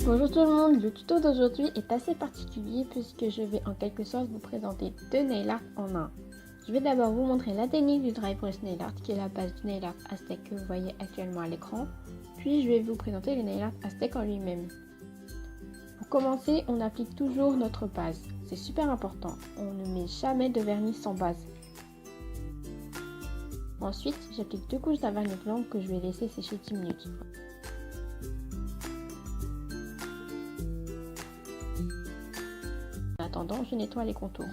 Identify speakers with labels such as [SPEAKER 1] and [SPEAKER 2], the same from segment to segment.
[SPEAKER 1] Bonjour tout le monde, le tuto d'aujourd'hui est assez particulier puisque je vais en quelque sorte vous présenter deux nail art en un. Je vais d'abord vous montrer la technique du dry brush nail art qui est la base du nail art Aztec que vous voyez actuellement à l'écran. Puis je vais vous présenter le nail art Aztec en lui-même. Pour commencer, on applique toujours notre base. C'est super important, on ne met jamais de vernis sans base. Ensuite, j'applique 2 couches d'un vernis blanc que je vais laisser sécher 10 minutes. En attendant, je nettoie les contours.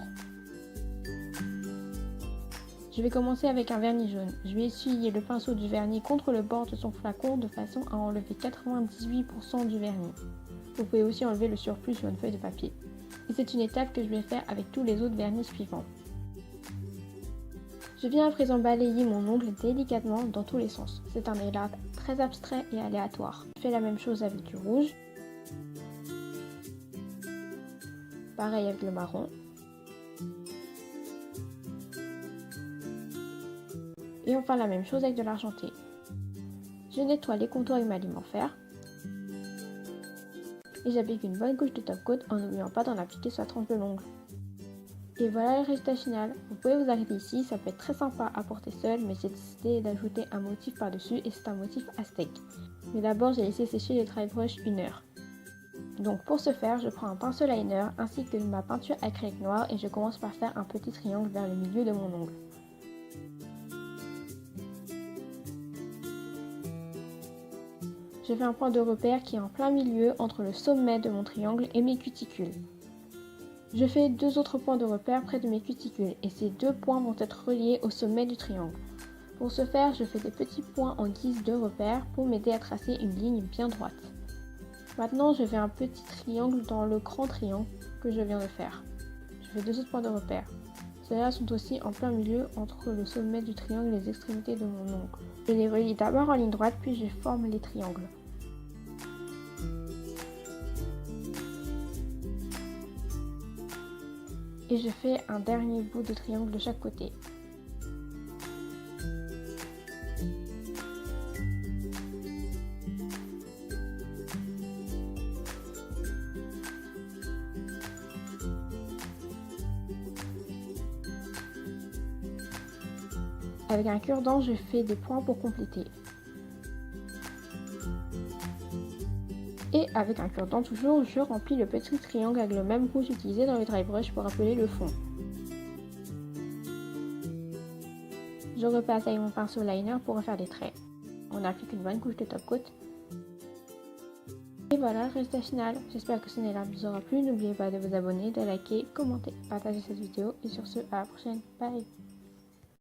[SPEAKER 1] Je vais commencer avec un vernis jaune. Je vais essuyer le pinceau du vernis contre le bord de son flacon de façon à enlever 98% du vernis. Vous pouvez aussi enlever le surplus sur une feuille de papier. Et c'est une étape que je vais faire avec tous les autres vernis suivants. Je viens à présent balayer mon ongle délicatement dans tous les sens. C'est un nail art très abstrait et aléatoire. Je fais la même chose avec du rouge. Pareil avec le marron. Et enfin la même chose avec de l'argenté. Je nettoie les contours avec ma lime en fer. Et j'applique une bonne couche de top coat en n'oubliant pas d'en appliquer sur la tranche de l'ongle. Et voilà le résultat final. Vous pouvez vous arrêter ici, ça peut être très sympa à porter seul, mais j'ai décidé d'ajouter un motif par-dessus et c'est un motif aztèque. Mais d'abord j'ai laissé sécher le dry brush 1 heure. Donc pour ce faire, je prends un pinceau liner ainsi que ma peinture acrylique noire et je commence par faire un petit triangle vers le milieu de mon ongle. Je fais un point de repère qui est en plein milieu entre le sommet de mon triangle et mes cuticules. Je fais 2 autres points de repère près de mes cuticules et ces 2 points vont être reliés au sommet du triangle. Pour ce faire, je fais des petits points en guise de repère pour m'aider à tracer une ligne bien droite. Maintenant, je fais un petit triangle dans le grand triangle que je viens de faire. Je fais 2 autres points de repère. Ceux-là sont aussi en plein milieu entre le sommet du triangle et les extrémités de mon ongle. Je les relie d'abord en ligne droite puis je forme les triangles. Et je fais un dernier bout de triangle de chaque côté. Avec un cure-dent, je fais des points pour compléter. Et avec un cure-dent toujours, je remplis le petit triangle avec le même rouge utilisé dans le dry brush pour appeler le fond. Je repasse avec mon pinceau liner pour refaire des traits. On applique une bonne couche de top coat. Et voilà le résultat final. J'espère que ce nail art vous aura plu. N'oubliez pas de vous abonner, de liker, commenter, partager cette vidéo. Et sur ce, à la prochaine. Bye!